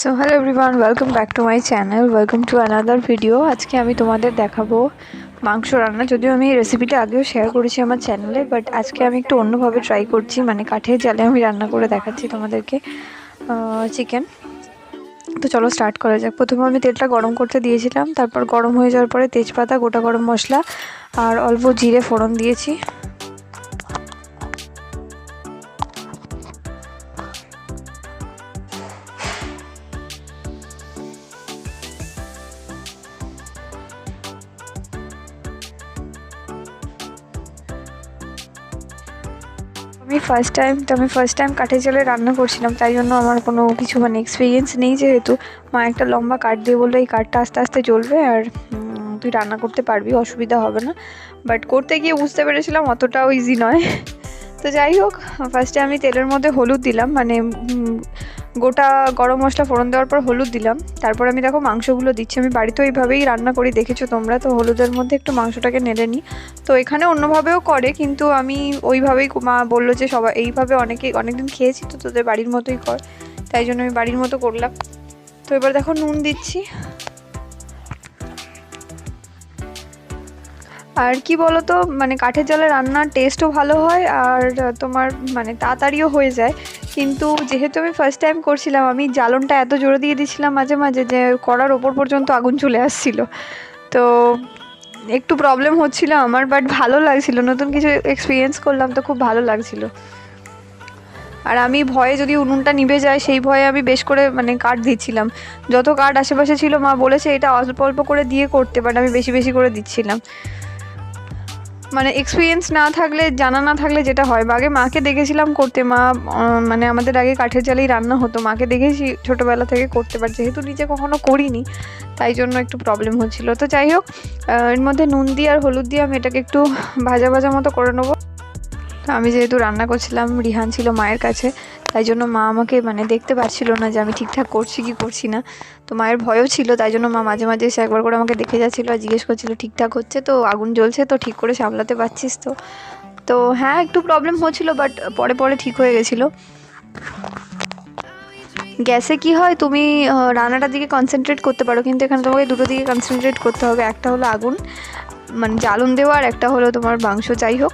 So hello everyone, welcome back to my channel, welcome to another video. আজকে আমি তোমাদের দেখাবো মাংস রান্না। যদিও আমি এই রেসিপিটা আগেও শেয়ার করেছি আমার চ্যানেলে, বাট আজকে আমি একটু অন্যভাবে ট্রাই করছি, মানে কাঠের জালে আমি রান্না করে দেখাচ্ছি তোমাদেরকে চিকেন। তো চলো স্টার্ট করা যাক। প্রথমে আমি তেলটা গরম করতে দিয়েছিলাম, তারপর গরম হয়ে যাওয়ার পরে তেজপাতা, গোটা গরম মশলা আর অল্প জিরে ফোড়ন দিয়েছি। আমি ফার্স্ট টাইম কাঠের জালে রান্না করছিলাম, তাই জন্য আমার কোনো কিছু মানে এক্সপিরিয়েন্স নেই। যেহেতু মা একটা লম্বা কাঠ দিয়ে বললো এই কাঠটা আস্তে আস্তে জ্বলবে আর তুই রান্না করতে পারবি, অসুবিধা হবে না। বাট করতে গিয়ে বুঝতে পেরেছিলাম অতটাও ইজি নয়। তো যাই হোক, ফার্স্টে আমি তেলের মধ্যে হলুদ দিলাম, মানে গোটা গরম মশলা ফোড়ন দেওয়ার পর হলুদ দিলাম। তারপর আমি দেখো মাংসগুলো দিচ্ছি। আমি বাড়িতে ওইভাবেই রান্না করি, দেখেছো তোমরা। তো হলুদের মধ্যে একটু মাংসটাকে নেড়ে নিই। তো এখানে অন্যভাবেও করে, কিন্তু আমি ওইভাবেই, মা বললো যে সবাই এইভাবে অনেকদিন খেয়েছি, তো তোদের বাড়ির মতোই কর, তাই জন্য আমি বাড়ির মতো করলাম। তো এবার দেখো নুন দিচ্ছি। আর কি বলতো, মানে কাঠের জালে রান্নার টেস্টও ভালো হয় আর তোমার মানে তাড়াতাড়িও হয়ে যায়। কিন্তু যেহেতু আমি ফার্স্ট টাইম করছিলাম, আমি জ্বালনটা এত জোরে দিয়ে দিচ্ছিলাম মাঝে মাঝে যে কড়ার ওপর পর্যন্ত আগুন চলে আসছিল। তো একটু প্রবলেম হচ্ছিল আমার, বাট ভালো লাগছিল, নতুন কিছু এক্সপিরিয়েন্স করলাম, তো খুব ভালো লাগছিল। আর আমি ভয়ে যদি উনুনটা নিভে যায় সেই ভয়ে আমি বেশ করে মানে কাঠ দিচ্ছিলাম। যত কাঠ আশেপাশে ছিল মা বলেছে এটা অল্প অল্প করে দিয়ে করতে, বাট আমি বেশি বেশি করে দিচ্ছিলাম। মানে এক্সপিরিয়েন্স না থাকলে, জানা না থাকলে যেটা হয়, আগে মাকে দেখেছিলাম করতে। মা মানে আমাদের আগে কাঠের জালেই রান্না হতো, মাকে দেখেছি ছোটোবেলা থেকে করতে, পার যেহেতু নিজে কখনো করিনি তাই জন্য একটু প্রবলেম হচ্ছিলো। তো যাই হোক, এর মধ্যে নুন দিয়ে আর হলুদ দিয়ে আমি এটাকে একটু ভাজা ভাজা মতো করে নেবো। আমি যেহেতু রান্না করছিলাম, রিহান ছিল মায়ের কাছে, তাই জন্য মা আমাকে মানে দেখতে পাচ্ছিল না যে আমি ঠিকঠাক করছি কি করছি না। তো মায়ের ভয়ও ছিল, তাই জন্য মা মাঝে মাঝে এসে একবার করে আমাকে দেখে যাচ্ছিলো আর জিজ্ঞেস করছিল ঠিকঠাক হচ্ছে তো, আগুন জ্বলছে তো, ঠিক করে সামলাতে পারছিস তো। তো হ্যাঁ, একটু প্রবলেম হচ্ছিলো, বাট পরে পরে ঠিক হয়ে গেছিলো। গ্যাসে কি হয়, তুমি রান্নাটার দিকে কনসেন্ট্রেট করতে পারো, কিন্তু এখানে তোমাকে দুটো দিকে কনসেন্ট্রেট করতে হবে। একটা হলো আগুন মানে জ্বালন দেওয়া, আর একটা হলো তোমার মাংস। যাই হোক,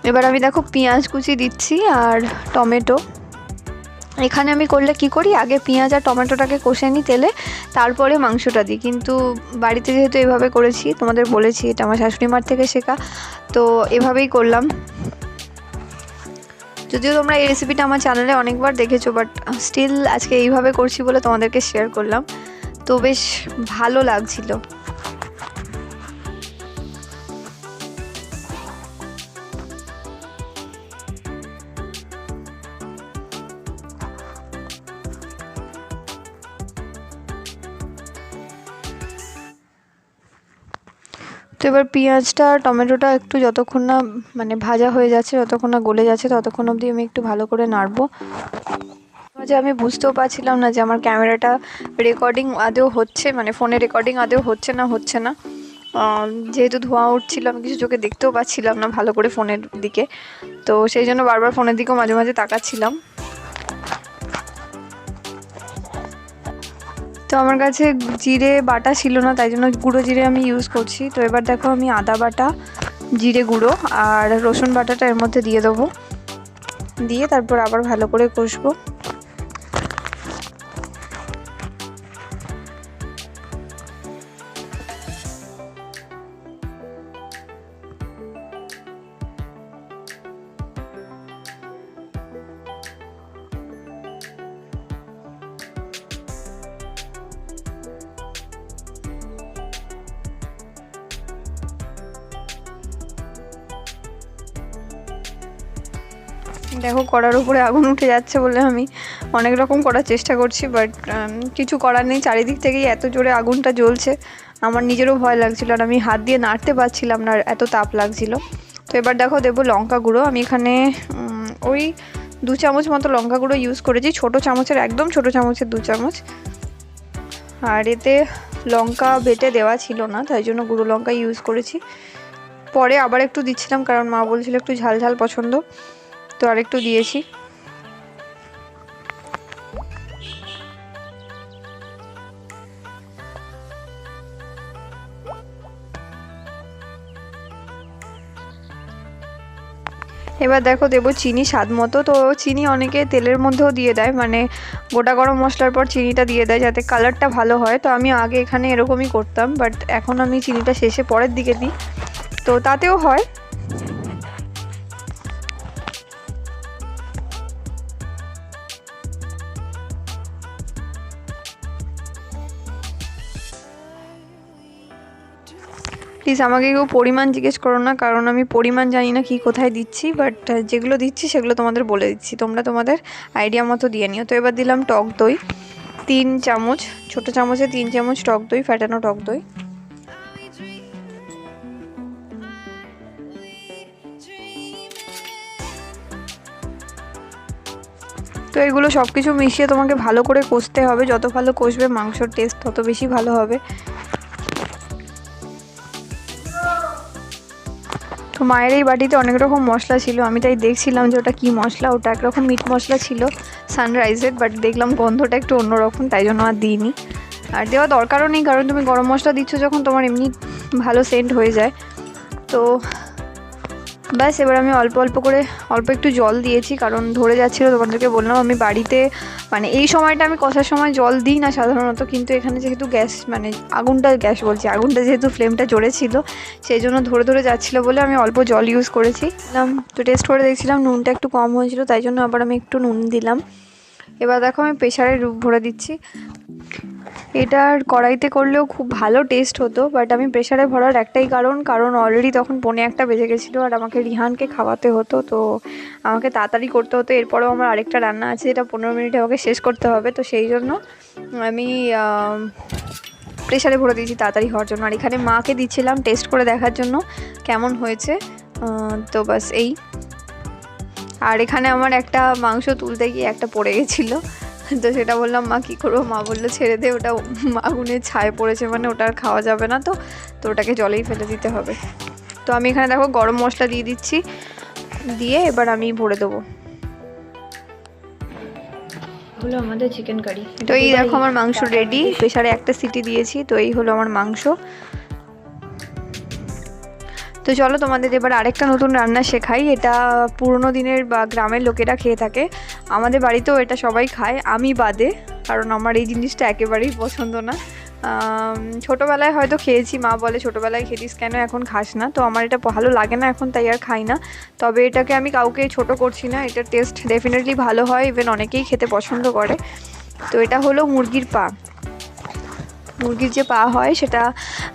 এবার আমি দেখো পেঁয়াজ কুচি দিচ্ছি আর টমেটো। এখানে আমি করলে কি করি, আগে পেঁয়াজ আর টমেটোটাকে কষে নিই তেলে, তারপরে মাংসটা দিই। কিন্তু বাড়িতে যেহেতু এভাবে করেছি, তোমাদের বলেছি এটা আমার শাশুড়ি মার থেকে শেখা, তো এভাবেই করলাম। যদিও তোমরা এই রেসিপিটা আমার চ্যানেলে অনেকবার দেখেছো, বাট স্টিল আজকে এইভাবে করছি বলে তোমাদেরকে শেয়ার করলাম। তো বেশ ভালো লাগছিলো। তো এবার পেঁয়াজটা টমেটোটা একটু যতক্ষণ না মানে ভাজা হয়ে যাচ্ছে, যতক্ষণ না গলে যাচ্ছে, ততক্ষণ অবধি আমি একটু ভালো করে নাড়বো। মাঝে আমি বুঝতেও পারছিলাম না যে আমার ক্যামেরাটা রেকর্ডিং আদৌ হচ্ছে, মানে ফোনে রেকর্ডিং আদৌ হচ্ছে না। যেহেতু ধোঁয়া উঠছিল, আমি কিছু চোখে দেখতেও পাচ্ছিলাম না ভালো করে ফোনের দিকে, তো সেই জন্য বারবার ফোনের দিকেও মাঝে মাঝে তাকাচ্ছিলাম। তো আমার কাছে জিরে বাটা ছিল না, তাই জন্য গুঁড়ো জিরে আমি ইউজ করছি। তো এবার দেখো আমি আদা বাটা, জিরে গুঁড়ো আর রসুন বাটাটা এর মধ্যে দিয়ে দেবো, দিয়ে তারপর আবার ভালো করে কষবো। দেখো কড়ার উপরে আগুন উঠে যাচ্ছে বলে আমি অনেক রকম করার চেষ্টা করছি, বাট কিছু করার নেই। চারিদিক থেকেই এত জোরে আগুনটা জ্বলছে, আমার নিজেরও ভয় লাগছিল, আর আমি হাত দিয়ে নাড়তে পারছিলাম না, এত তাপ লাগছিল। তো এবার দেখো দেবো লঙ্কা গুঁড়ো। আমি এখানে ওই 2 চামচ মতো লঙ্কা গুঁড়ো ইউজ করেছি, ছোটো চামচের, একদম ছোটো চামচের 2 চামচ। আর এতে লঙ্কা বেটে দেওয়া ছিল না, তাই জন্য গুঁড়ো লঙ্কা ইউজ করেছি। পরে আবার একটু দিচ্ছিলাম, কারণ মা বলছিল একটু ঝাল ঝাল পছন্দ, তো আরেকটু দিয়েছি। এবার দেখো দেবো চিনি স্বাদ মতো। তো চিনি অনেকে তেলের মধ্যেও দিয়ে দেয়, মানে গোটা গরম মশলার পর চিনিটা দিয়ে দেয় যাতে কালারটা ভালো হয়। তো আমি আগে এখানে এরকমই করতাম, বাট এখন আমি চিনিটা শেষে পরের দিকে দিই, তো তাতেও হয়। প্লিজ আমাকে কেউ পরিমাণ জিজ্ঞেস করো না, কারণ আমি পরিমাণ জানি না কি কোথায় দিচ্ছি, বাট যেগুলো দিচ্ছি সেগুলো তোমাদের বলে দিচ্ছি, তোমরা তোমাদের আইডিয়া মতো দিয়ে নিও। তো এবার দিলাম টক দই 3 চামচ, ছোটো চামচে 3 চামচ টক দই, ফ্যাটানো টক দই। তো এগুলো সব কিছু মিশিয়ে তোমাকে ভালো করে কষতে হবে, যত ভালো কষবে মাংসর টেস্ট তত বেশি ভালো হবে। তো মায়ের এই বাটিতে অনেক রকম মশলা ছিল, আমি তাই দেখছিলাম যে ওটা কী মশলা। ওটা একরকম মিট মশলা ছিল সানরাইজের, বাট দেখলাম গন্ধটা একটু অন্যরকম, তাই জন্য আর দিইনি। আর দেওয়া দরকারও নেই, কারণ তুমি গরম মশলা দিচ্ছ যখন তোমার এমনি ভালো সেন্ট হয়ে যায়। তো ব্যাস এবার আমি অল্প অল্প করে অল্প একটু জল দিয়েছি, কারণ ধরে যাচ্ছিলো। তোমাদেরকে বললাম আমি বাড়িতে মানে এই সময়টা আমি কষার সময় জল দিই না সাধারণত, কিন্তু এখানে যেহেতু গ্যাস মানে আগুনটা যেহেতু ফ্লেমটা জোরে ছিল, সেই জন্য ধরে ধরে যাচ্ছিলো বলে আমি অল্প জল ইউজ করেছি। তো টেস্ট করে দেখছিলাম নুনটা একটু কম হয়েছিল, তাই জন্য আবার আমি একটু নুন দিলাম। এবার দেখো আমি প্রেশারে ভরে দিচ্ছি। এটার কড়াইতে করলেও খুব ভালো টেস্ট হতো, বাট আমি প্রেশারে ভরার একটাই কারণ অলরেডি তখন 1:45 বেজে গেছিলো, আর আমাকে রিহানকে খাওয়াতে হতো, তো আমাকে তাড়াতাড়ি করতে হতো। এরপরেও আমার আরেকটা রান্না আছে, যেটা 15 মিনিটে আমাকে শেষ করতে হবে, তো সেই জন্য আমি প্রেশারে ভরে দিয়েছি তাড়াতাড়ি হওয়ার জন্য। আর এখানে মাকে দিচ্ছিলাম টেস্ট করে দেখার জন্য কেমন হয়েছে। তো বাস এই। আর এখানে আমার একটা মাংস তুলতে গিয়ে একটা পড়ে গেছিলো, তো সেটা বললাম মা কী করবো, মা বললো ছেড়ে দে, ওটা আগুনের ছায় পড়েছে, মানে ওটা আর খাওয়া যাবে না, তো ওটাকে জলেই ফেলে দিতে হবে। তো আমি এখানে দেখো গরম মশলা দিয়ে দিচ্ছি, দিয়ে এবার আমি ভরে দেবো। হলো আমাদের চিকেন কারি। তো এই দেখো আমার মাংস রেডি, প্রেশারে একটা সিটি দিয়েছি, তো এই হলো আমার মাংস। তো চলো তোমাদের এবার আরেকটা নতুন রান্না শেখাই। এটা পুরনো দিনের বা গ্রামের লোকেরা খেয়ে থাকে, আমাদের বাড়িতেও এটা সবাই খায়, আমি বাদে, কারণ আমার এই জিনিসটা একেবারেই পছন্দ না। ছোটোবেলায় হয়তো খেয়েছি, মা বলে ছোটোবেলায় খেতিস কেন, এখন খাস না। তো আমার এটা ভালো লাগে না এখন, তাই আর খাই না। তবে এটাকে আমি কাউকে ছোট করছি না, এটার টেস্ট ডেফিনেটলি ভালো হয়, ইভেন অনেকেই খেতে পছন্দ করে। তো এটা হলো মুরগির পা। মুরগির যে পা হয় সেটা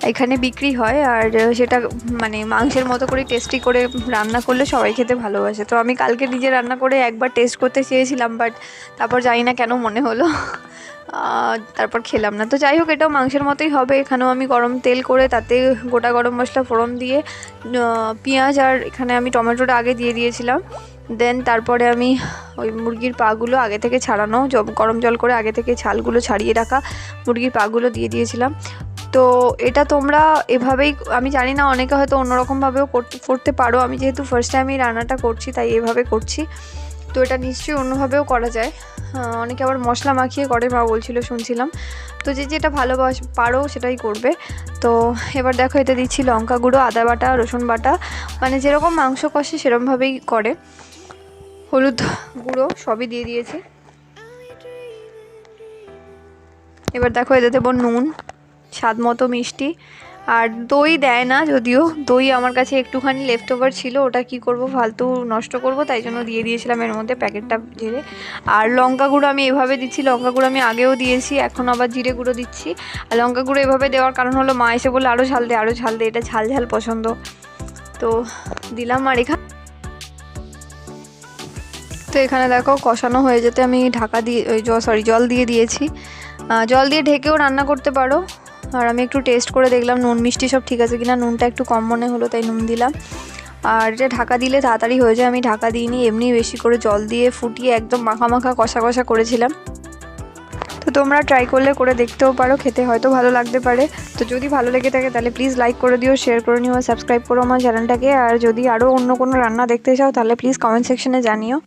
এখানে বিক্রি হয়, আর সেটা মানে মাংসের মতো করে টেস্টি করে রান্না করলে সবাই খেতে ভালোবাসে। তো আমি কালকে নিজে রান্না করে একবার টেস্ট করতে চেয়েছিলাম, বাট তারপর জানি না কেন মনে হলো, তারপর খেলাম না। তো যাই হোক, এটাও মাংসের মতোই হবে। এখানেও আমি গরম তেল করে তাতে গোটা গরম মশলা ফোড়ন দিয়ে পেঁয়াজ, আর এখানে আমি টমেটোটা আগে দিয়ে দিয়েছিলাম। দেন তারপরে আমি ওই মুরগির পাগুলো আগে থেকে ছাড়ানো, গরম জল করে আগে থেকে ছালগুলো ছাড়িয়ে রাখা মুরগির পাগুলো দিয়ে দিয়েছিলাম। তো এটা তোমরা এভাবেই, আমি জানি না অনেকে হয়তো অন্যরকমভাবেও করতে পারো, আমি যেহেতু ফার্স্ট টাইম এই রান্নাটা করছি তাই এভাবে করছি। তো এটা নিশ্চয়ই অন্যভাবেও করা যায়, অনেকে আবার মশলা মাখিয়ে করে, মা বলছিল শুনছিলাম। তো যেটা পারো সেটাই করবে। তো এবার দেখো এতে দিচ্ছি লঙ্কা গুঁড়ো, আদা বাটা, রসুন বাটা, মানে যেরকম মাংস কষে সেরকমভাবেই করে, হলুদ গুঁড়ো সবই দিয়ে দিয়েছি। এবার দেখো এতে দেবো নুন, স্বাদ মতো মিষ্টি, আর দই দেয় না যদিও, দই আমার কাছে একটুখানি লেফট ওভার ছিল, ওটা কি করব ফালতু নষ্ট করব, তাই জন্য দিয়ে দিয়েছিলাম এর মধ্যে প্যাকেটটা ঝেড়ে। আর লঙ্কা গুঁড়ো আমি এভাবে দিচ্ছি, লঙ্কা গুঁড়ো আমি আগেও দিয়েছি, এখন আবার জিরে গুঁড়ো দিচ্ছি। আর লঙ্কা গুঁড়ো এভাবে দেওয়ার কারণ হলো মা এসে বলে আরও ঝাল দে, আরও ঝাল দে, এটা ঝাল ঝাল পছন্দ, তো দিলাম। আর এখানে দেখো কষানো হয়ে যেতে আমি ঢাকা দিয়ে জল দিয়ে দিয়েছি। জল দিয়ে ঢেকেও রান্না করতে পারো। আর আমি একটু টেস্ট করে দেখলাম নুন মিষ্টি সব ঠিক আছে কিনা, নুনটা একটু কম মনে হলো তাই নুন দিলাম। আর এটা ঢাকা দিলে তাড়াতাড়ি হয়ে যায়, আমি ঢাকা দিইনি, এমনি বেশি করে জল দিয়ে ফুটিয়ে একদম মাখা মাখা কষা কষা করেছিলাম। তো তোমরা ট্রাই করলে করে দেখতেও পারো, খেতে হয়তো ভালো লাগতে পারে। তো যদি ভালো লেগে থাকে তাহলে প্লিজ লাইক করে দিও, শেয়ার করে নিও, সাবস্ক্রাইব করো আমার চ্যানেলটাকে। আর যদি আরও অন্য কোনো রান্না দেখতে চাও তাহলে প্লিজ কমেন্ট সেকশনে জানিও।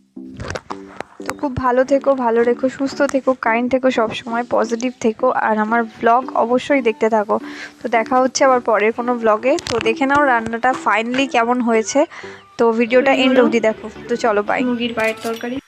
তো খুব ভালো থেকো, ভালো রেখো, সুস্থ থেকো, কাইন্ড থেকো, সবসময় পজিটিভ থেকো, আর আমার ব্লগ অবশ্যই দেখতে থাকো। তো দেখা হচ্ছে আবার পরের কোনো ব্লগে। তো দেখে নাও রান্নাটা ফাইনালি কেমন হয়েছে। তো ভিডিওটা এই এন্ড হলো অবধি দেখো। তো চলো, বাই। মুরগির পায়ের তরকারি।